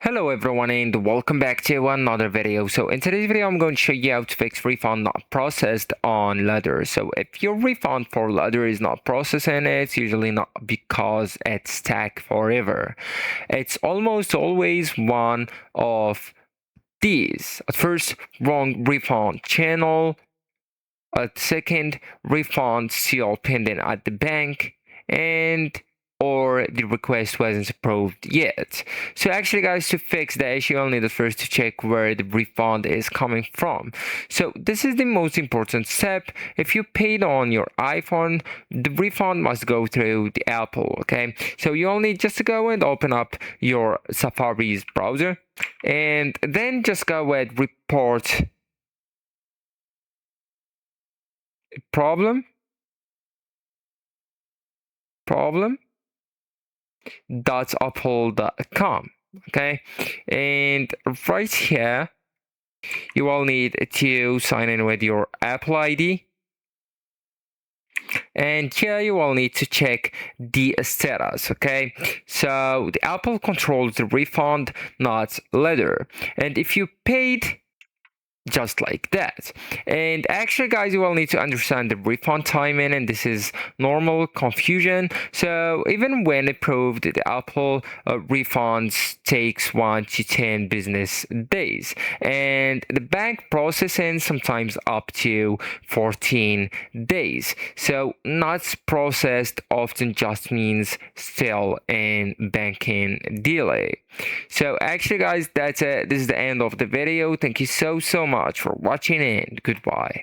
Hello everyone and welcome back to another video. So in today's video I'm going to show you how to fix refund not processed on Ladder. So if your refund for Ladder is not processing, it's usually not because it's stuck forever. It's almost always one of these. At first, wrong refund channel. At second, refund still pending at the bank, and or the request wasn't approved yet. So actually guys, to fix the issue, you'll need first to check where the refund is coming from. So this is the most important step. If you paid on your iPhone, the refund must go through the Apple, okay? So you'll need just to go and open up your Safari's browser and then just go with report problem apple.com. Okay, and right here you will need to sign in with your Apple ID, and here you will need to check the status. Okay, so the Apple controls the refund, not Ladder, and if you paid just like that. And actually guys, you will need to understand the refund timing, and this is normal confusion. So even when approved, the Apple refunds takes 1 to 10 business days, and the bank processing sometimes up to 14 days. So not processed often just means still in banking delay. So actually guys, that's it. This is the end of the video. Thank you so much for watching, and goodbye.